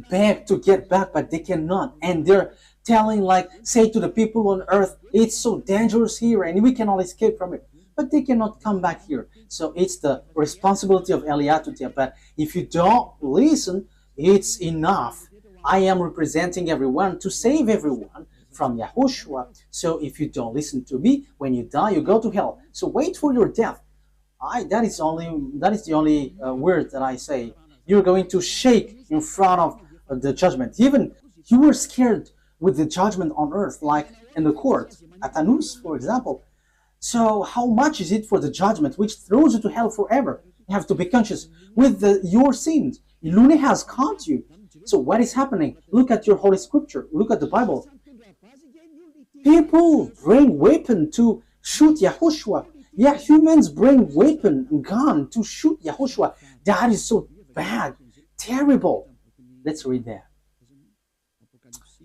beg to get back, but they cannot, and they're telling, like, say to the people on earth, it's so dangerous here and we cannot escape from it, but they cannot come back here. So it's the responsibility of Eliah to tell. But if you don't listen, it's enough. I am representing everyone to save everyone from Yahushua. So if you don't listen to me, when you die, you go to hell. So wait for your death. That is the only word that I say. You're going to shake in front of the judgment. Even you were scared with the judgment on earth, like in the court at Anus, for example. So how much is it for the judgment which throws you to hell forever? You have to be conscious with your sins. Lune has caught you. So what is happening? Look at your Holy Scripture. Look at the Bible. People bring weapon to shoot Yahushua. Yeah, humans bring weapon, gun to shoot Yahushua. That is so bad, terrible. Let's read that.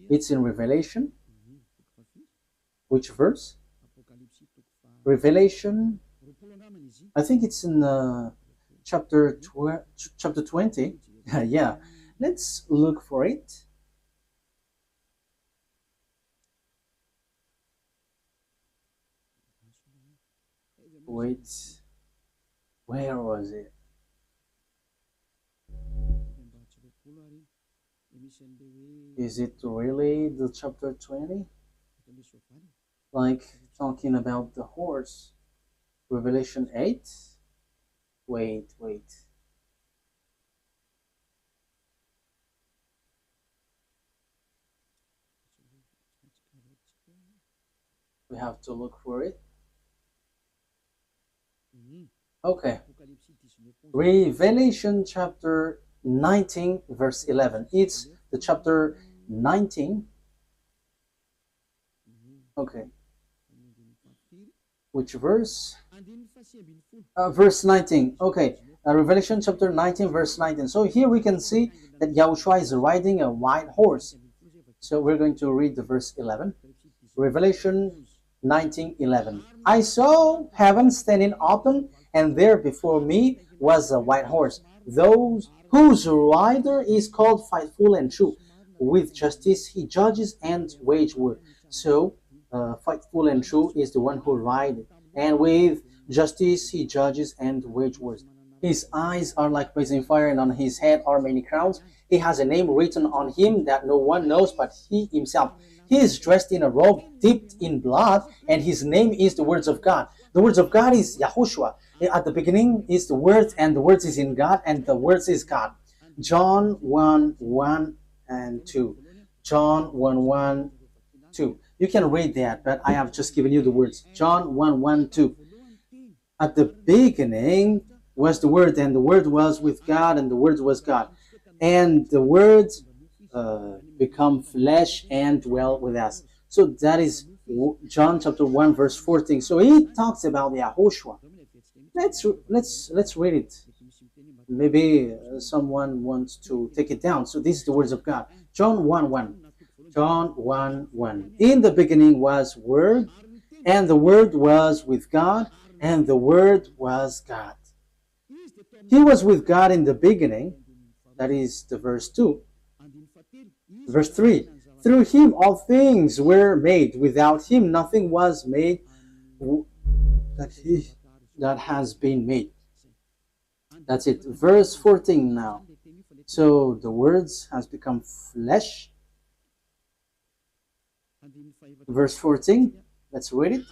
It's in Revelation. Which verse? Revelation. I think it's in chapter 20. Yeah, let's look for it. Wait, where was it? Is it really the chapter 20? Like talking about the horse? Revelation 8? Wait. We have to look for it. Okay. Revelation chapter 19 verse 11. It's the chapter 19. Okay. Which verse? Verse 19. Okay. Revelation chapter 19 verse 19. So here we can see that Yahushua is riding a white horse. So we're going to read the verse 11. Revelation 19:11. I saw heaven standing open, and there before me was a white horse, those whose rider is called Faithful and True. With justice he judges and wage war. So Faithful and True is the one who rides, and with justice he judges and wage war. His eyes are like blazing fire, and on his head are many crowns. He has a name written on him that no one knows but he himself. He is dressed in a robe dipped in blood, and his name is the words of God. The words of God is YAHOSHUAH. At the beginning is the word, and the words is in God, and the words is God. John 1:1 and 2. John 1:1, 2. You can read that, but I have just given you the words. John 1:1, 2. At the beginning was the Word, and the Word was with God, and the Word was God. And the Word become flesh and dwell with us. So that is John chapter 1 verse 14. So he talks about Yahushua. Let's read it. Maybe someone wants to take it down. So this is the words of God. John 1:1. John 1:1. In the beginning was Word, and the Word was with God, and the Word was God. He was with God in the beginning. That is the verse 2. Verse 3. Through him all things were made. Without him nothing was made that has been made. That's it. Verse 14 now. So the words has become flesh. Verse 14. Let's read it.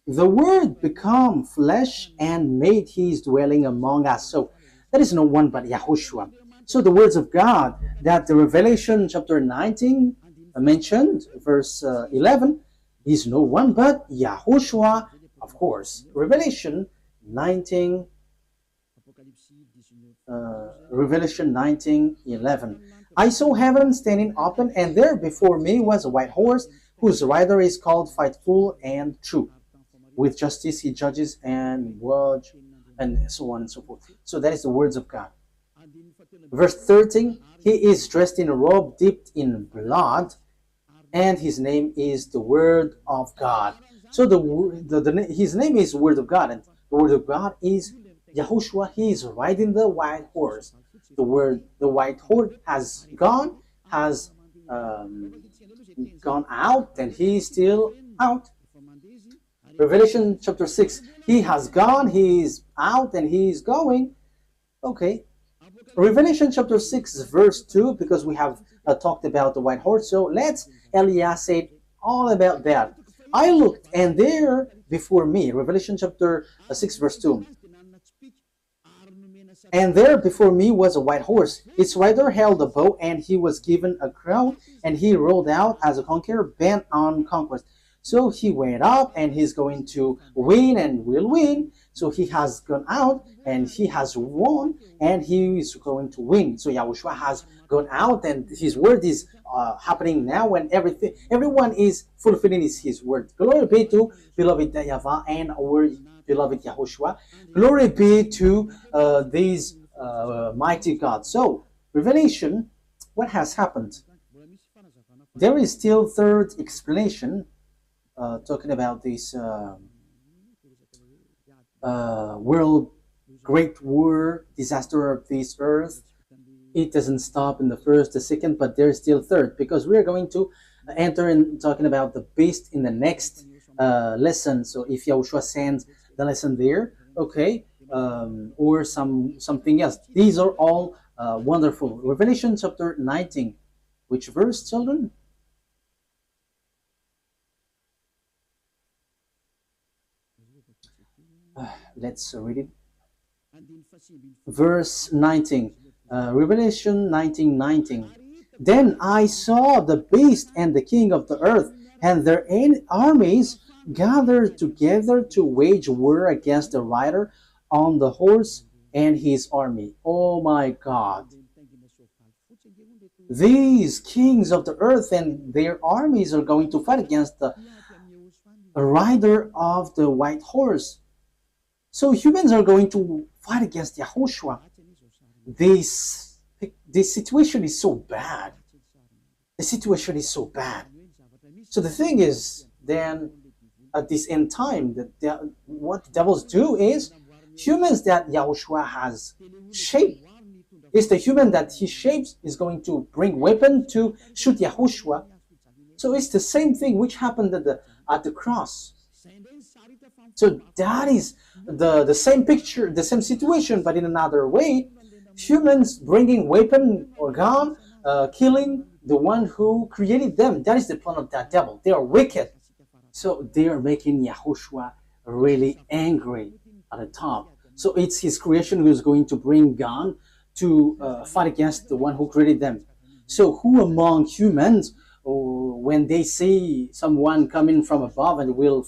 The Word become flesh and made his dwelling among us. So there is no one but Yahushua. So the words of God that the Revelation chapter 19 mentioned, verse 11, is no one but Yahushua, of course. Revelation 19, Revelation 19:11. I saw heaven standing open, and there before me was a white horse, whose rider is called Faithful and True. With justice he judges and wage, and so on and so forth. So that is the words of God. Verse 13, he is dressed in a robe dipped in blood, and his name is the Word of God. So his name is Word of God, and the Word of God is Yahushua, he is riding the white horse. The word the white horse has um, gone out, and he is still out. Revelation chapter 6, he has gone, he is out, and he is going. Okay. Revelation chapter 6, verse 2, because we have talked about the white horse. So let's Elias say all about that. I looked, and there before me, Revelation chapter 6, verse 2. And there before me was a white horse. Its rider held a bow, and he was given a crown, and he rode out as a conqueror bent on conquest. So he went up, and he's going to win and will win. So he has gone out, and he has won, and he is going to win. So Yahushua has gone out, and his word is happening now, and everyone is fulfilling his word. Glory be to beloved YAHVAH and our beloved Yahushua. Glory be to these mighty God. So Revelation, what has happened? There is still third explanation talking about this world great war, disaster of this earth. It doesn't stop in the first, the second, but there's still third, because we are going to enter in talking about the beast in the next lesson. So if Yahushua sends the lesson there, okay, or something else. These are all wonderful. Revelation chapter 19. Which verse, children? Let's read it. Verse 19. Revelation 19:19. Then I saw the beast and the king of the earth and their armies gathered together to wage war against the rider on the horse and his army. Oh my God. These kings of the earth and their armies are going to fight against the rider of the white horse. So humans are going to fight against YAHOSHUAH. This situation is so bad. The situation is so bad. So the thing is, then at this end time, what the devils do is, humans that Yahushua has shaped, is the human that he shapes is going to bring weapon to shoot Yahushua. So it's the same thing which happened at the cross. So that is the same picture, the same situation, but in another way. Humans bringing weapon or gun, killing the one who created them. That is the plan of that devil. They are wicked. So they are making Yahushua really angry at the top. So it's his creation who is going to bring gun to fight against the one who created them. So who among humans, when they see someone coming from above and will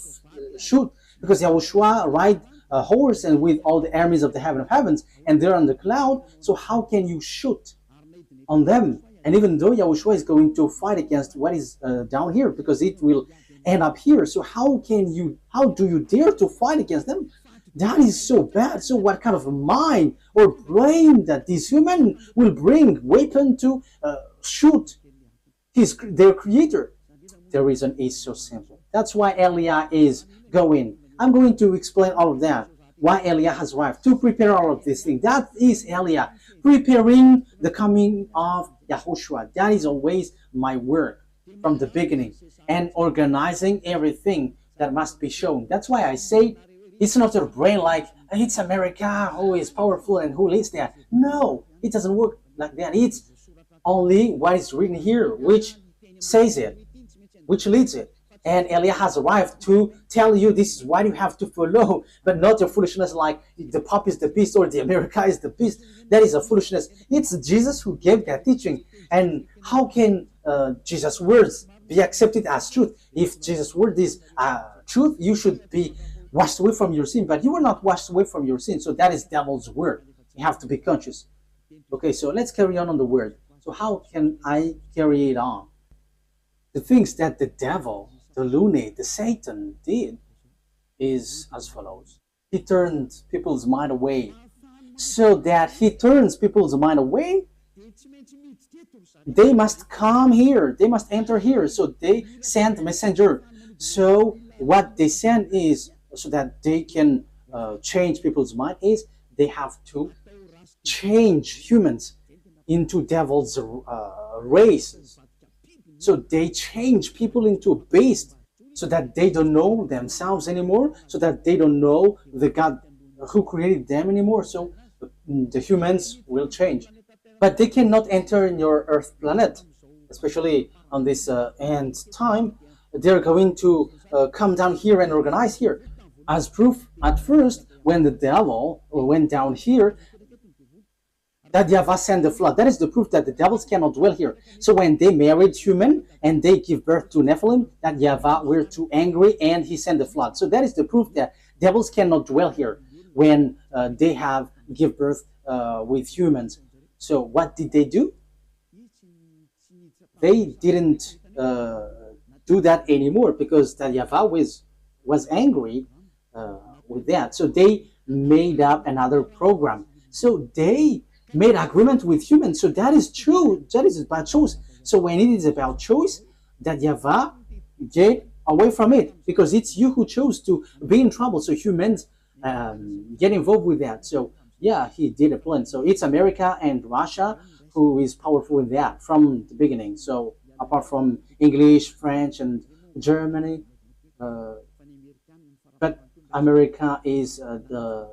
shoot, because Yahushua ride a horse and with all the armies of the heaven of heavens, and they're on the cloud, so how can you shoot on them? And even though Yahushua is going to fight against what is down here, because it will end up here, so how do you dare to fight against them? That is so bad. So what kind of mind or brain that this human will bring weapon to shoot their creator? The reason is so simple. That's why Eliah is going. I'm going to explain all of that. Why Eliah has arrived to prepare all of these things. That is Eliah preparing the coming of Yahushua. That is always my work from the beginning, and organizing everything that must be shown. That's why I say it's not your brain like it's America who is powerful and who leads that. No, it doesn't work like that. It's only what is written here which says it, which leads it. And Eliah has arrived to tell you this is what you have to follow, but not your foolishness like the Pope is the beast or the America is the beast. That is a foolishness. It's Jesus who gave that teaching. And how can Jesus' words be accepted as truth? If Jesus' word is truth, you should be washed away from your sin, but you were not washed away from your sin. So that is devil's word. You have to be conscious. Okay, so let's carry on the word. So how can I carry it on? The things that the devil, the lunatic, the Satan did is as follows. He turned people's mind away. So that he turns people's mind away, they must come here. They must enter here. So they send messenger. So what they send is, so that they can change people's mind, is they have to change humans into devil's races. So they change people into a beast so that they don't know themselves anymore, so that they don't know the God who created them anymore. So the humans will change. But they cannot enter in your Earth planet, especially on this end time. They're going to come down here and organize here. As proof, at first, when the devil went down here, that YAHVAH sent the flood. That is the proof that the devils cannot dwell here. So when they married human and they give birth to Nephilim, that YAHVAH were too angry and he sent the flood. So that is the proof that devils cannot dwell here when they have give birth with humans. So what did they do? They didn't do that anymore because that YAHVAH was angry with that. So they made up another program. So they made agreement with humans. So that is true. That is about choice. So when it is about choice, that YAHVAH get away from it because it's you who chose to be in trouble. So humans get involved with that. So yeah, he did a plan. So it's America and Russia who is powerful in that from the beginning. So apart from English, French, and Germany, but America is the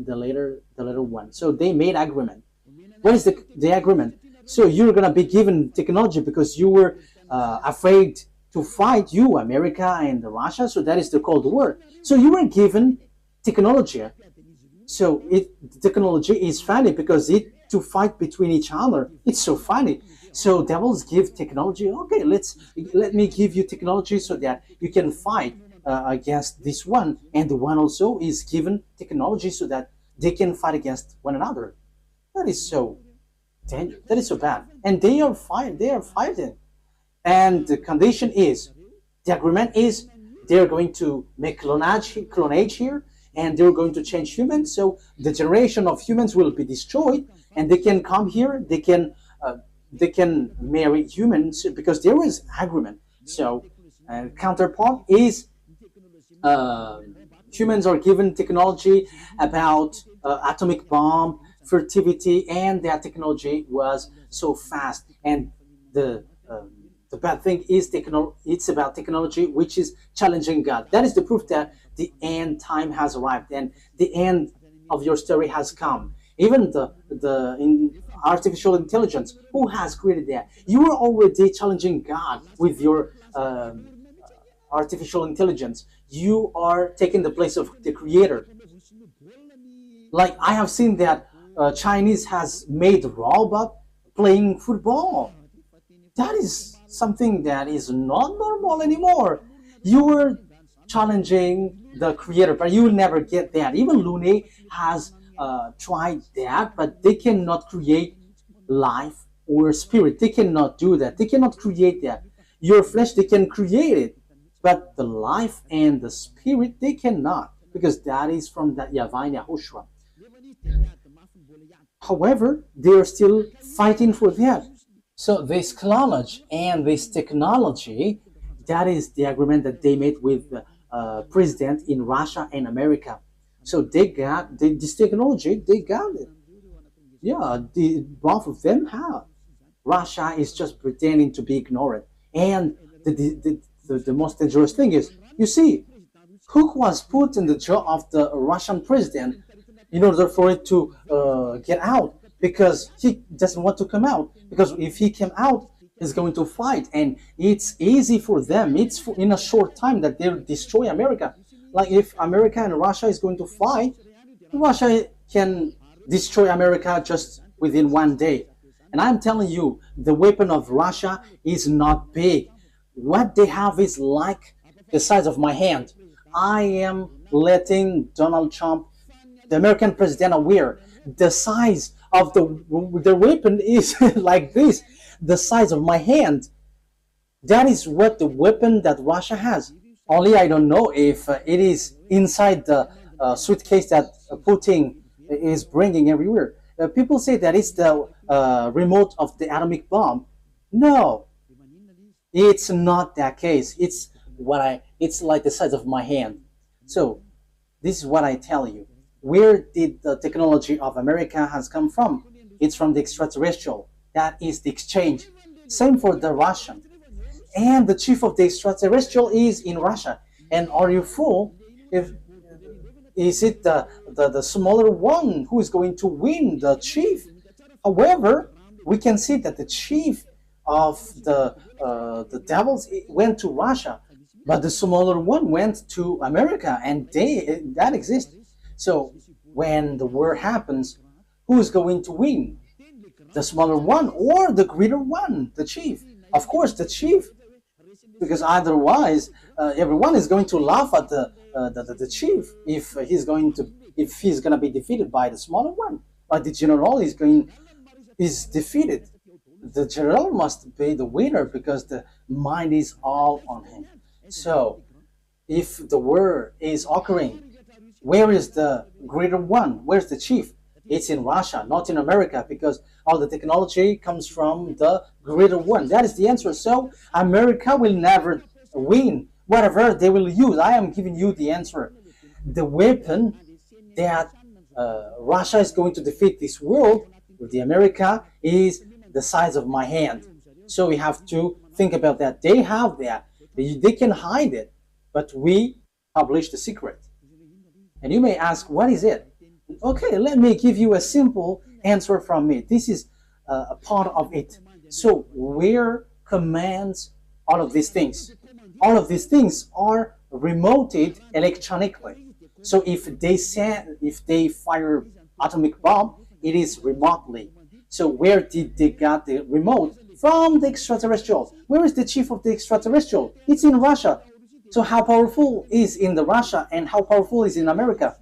later one. So they made agreement. What is the agreement? So you're gonna be given technology because you were afraid to fight, you America and Russia. So that is the Cold War. So you were given technology. So technology is funny because it to fight between each other. It's so funny. So devils give technology. Okay, let me give you technology so that you can fight against this one, and the one also is given technology so that they can fight against one another. That is so dangerous. That is so bad. And they are fighting. They are fighting. And the condition is, the agreement is, they're going to make clonage here, and they're going to change humans. So the generation of humans will be destroyed, and they can come here. They can marry humans because there is agreement. So counterpart is humans are given technology about atomic bomb, fertility, and that technology was so fast. And the bad thing is it's about technology which is challenging God. That is the proof that the end time has arrived and the end of your story has come. Even in artificial intelligence, who has created that? You are already challenging God with your artificial intelligence. You are taking the place of the creator. Like I have seen that Chinese has made robot playing football. That is something that is not normal anymore. You were challenging the creator, but you will never get that. Even Lune has tried that, but they cannot create life or spirit. They cannot do that. They cannot create that. Your flesh, they can create it, but the life and the spirit, they cannot, because that is from that YAHVAH and YAHOSHUAH. However, they are still fighting for that. So this clonage and this technology, that is the agreement that they made with the president in Russia and America. So they got this technology, they got it. Yeah, both of them have. Russia is just pretending to be ignorant. And the most dangerous thing is, you see, Hook was put in the jaw of the Russian president in order for it to get out, because he doesn't want to come out. Because if he came out, he's going to fight, and it's easy for them. It's in a short time that they'll destroy America. Like if America and Russia is going to fight, Russia can destroy America just within one day. And I'm telling you, the weapon of Russia is not big. What they have is like the size of my hand. I am letting Donald Trump, the American president, aware the size of the weapon is like this, the size of my hand. That is what the weapon that Russia has. Only I don't know if it is inside the suitcase that Putin is bringing everywhere. People say that it's the remote of the atomic bomb. No, it's not that case. It's like the size of my hand. So this is what I tell you. Where did the technology of America has come from? It's from the extraterrestrial. That is the exchange. Same for the Russian. And the chief of the extraterrestrial is in Russia. And are you fool? If is it the smaller one who is going to win, the chief? However, we can see that the chief of the devils went to Russia, but the smaller one went to America, and they that exists. So when the war happens, who is going to win? The smaller one or the greater one, the chief? Of course, the chief, because otherwise everyone is going to laugh at the chief if he's going to be defeated by the smaller one. But the general is defeated. The general must be the winner because the mind is all on him. So if the war is occurring, where is the greater one? Where's the chief? It's in Russia, not in America, because all the technology comes from the greater one. That is the answer. So America will never win. Whatever they will use, I am giving you the answer. The weapon that Russia is going to defeat this world with the America is the size of my hand. So we have to think about that. They have that. They can hide it, but we publish the secret. And you may ask, what is it? Okay, let me give you a simple answer from me. This is a part of it. So where commands all of these things? All of these things are remoted electronically. So if they fire atomic bomb, it is remotely. So where did they get the remote? From the extraterrestrials. Where is the chief of the extraterrestrial? It's in Russia. So how powerful is in the Russia and how powerful is in America?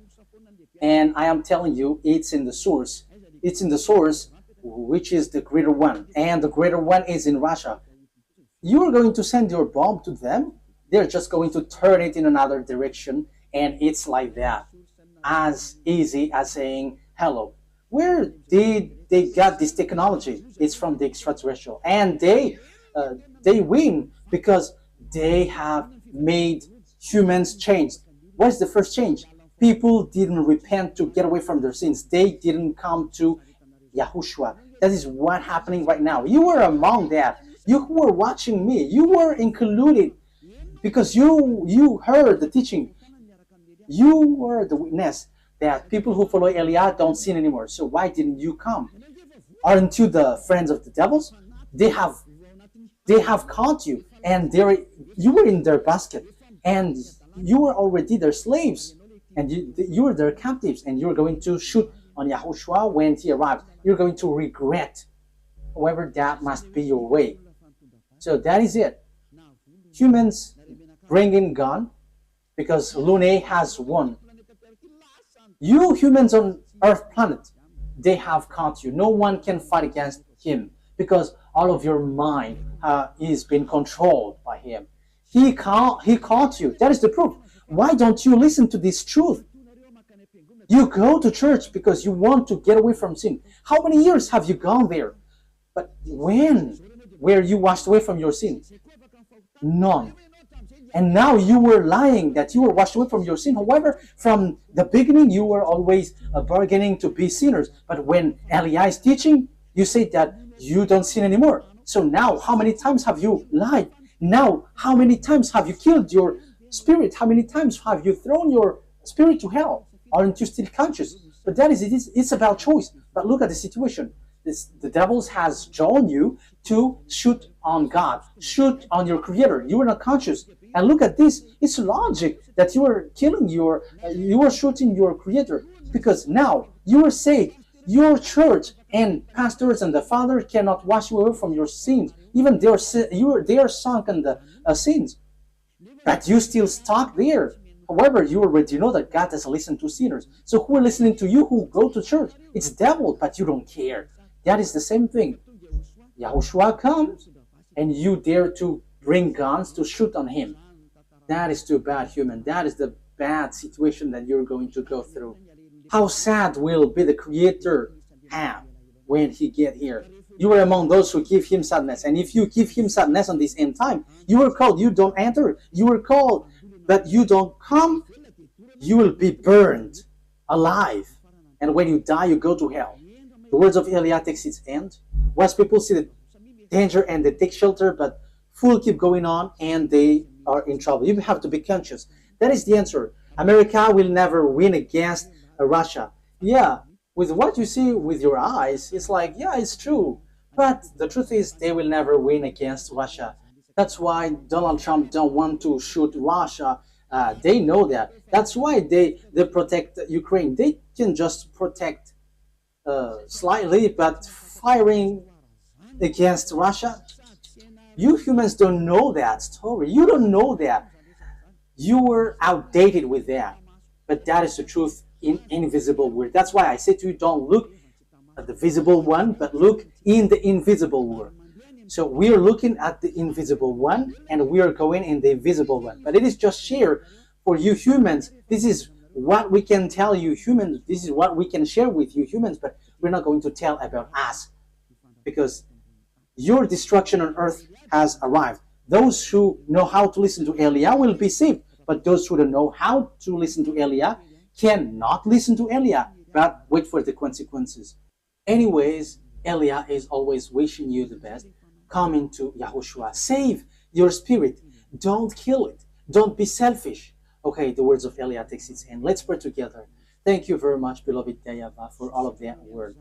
And I am telling you, it's in the source. It's in the source, which is the greater one. And the greater one is in Russia. You are going to send your bomb to them. They're just going to turn it in another direction. And it's like that. As easy as saying hello. Where did they get this technology? It's from the extraterrestrial. And they win because they have made humans change. What is the first change? People didn't repent to get away from their sins. They didn't come to YAHOSHUAH. That is what's happening right now. You were among that. You who were watching me, you were included because you heard the teaching. You were the witness that people who follow Eliah don't sin anymore. So why didn't you come? Aren't you the friends of the devils? They have caught you, and you were in their basket, and you were already their slaves, and you were their captives, and you're going to shoot on YAHOSHUAH when he arrives. You're going to regret. However, that must be your way. So that is it. Humans bring in gun because Lune has won. You humans on Earth planet, they have caught you. No one can fight against him because all of your mind is being controlled by him. He caught you. That is the proof. Why don't you listen to this truth? You go to church because you want to get away from sin. How many years have you gone there? But when were you washed away from your sin? None. And now you were lying that you were washed away from your sin. However, from the beginning, you were always bargaining to be sinners. But when Eliah is teaching, you say that you don't sin anymore. So now, how many times have you lied? Now, how many times have you killed your spirit? How many times have you thrown your spirit to hell? Aren't you still conscious? But that is it. It's about choice. But look at the situation. The devil has drawn you to shoot on God, shoot on your Creator. You are not conscious. And look at this. It's logic that you are you are shooting your Creator, because now you are saved. Your church and pastors and the Father cannot wash you away from your sins. Even they are sunk in the sins, but you still stuck there. However, you already know that God doesn't listen to sinners. So who are listening to you who go to church? It's devil, but you don't care. That is the same thing. YAHOSHUAH comes, and you dare to bring guns to shoot on him. That is too bad, human. That is the bad situation that you're going to go through. How sad will be the Creator have when he get here? You are among those who give him sadness. And if you give him sadness on this end time, you are called, you don't enter. You are called, but you don't come, you will be burned alive. And when you die, you go to hell. The words of Eliah takes its end. Wise people see the danger and they take shelter, but fools keep going on and they are in trouble. You have to be conscious. That is the answer. America will never win against Russia. Yeah, with what you see with your eyes, it's like, yeah, it's true. But the truth is they will never win against Russia. That's why Donald Trump don't want to shoot Russia. They know that. That's why they protect Ukraine. They can just protect slightly, but firing against Russia, you humans don't know that story. You don't know that. You were outdated with that. But that is the truth in invisible world. That's why I say to you, don't look at the visible one, but look in the invisible world. So we are looking at the invisible one, and we are going in the invisible one. But it is just share for you humans. This is what we can tell you humans. This is what we can share with you humans, but we're not going to tell about us, because your destruction on earth has arrived. Those who know how to listen to Eliah will be saved, but those who don't know how to listen to Eliah cannot listen to Eliah, but wait for the consequences. Anyways, Eliah is always wishing you the best. Come into YAHOSHUAH. Save your spirit. Don't kill it. Don't be selfish. Okay, the words of Eliah takes its end. Let's pray together. Thank you very much, beloved YAHVAH, for all of that word.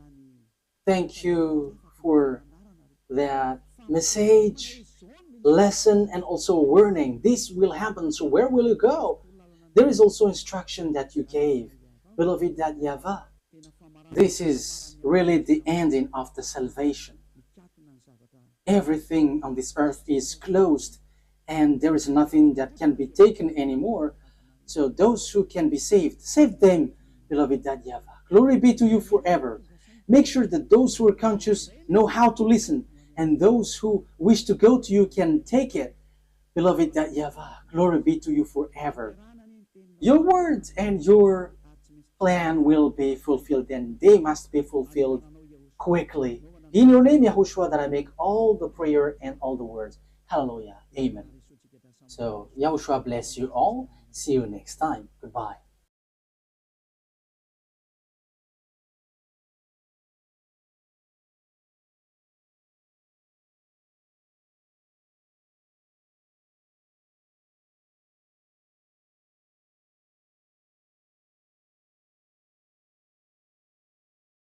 Thank you for that message, lesson, and also warning. This will happen, so where will you go? There is also instruction that you gave, beloved YAHVAH. This is really the ending of the salvation. Everything on this earth is closed, and there is nothing that can be taken anymore. So those who can be saved, save them, beloved YAHVAH. Glory be to you forever. Make sure that those who are conscious know how to listen, and those who wish to go to you can take it. Beloved YAHVAH, glory be to you forever. Your words and your plan will be fulfilled, and they must be fulfilled quickly. In your name, YAHOSHUAH, that I make all the prayer and all the words. Hallelujah. Amen. So, YAHOSHUAH bless you all. See you next time. Goodbye.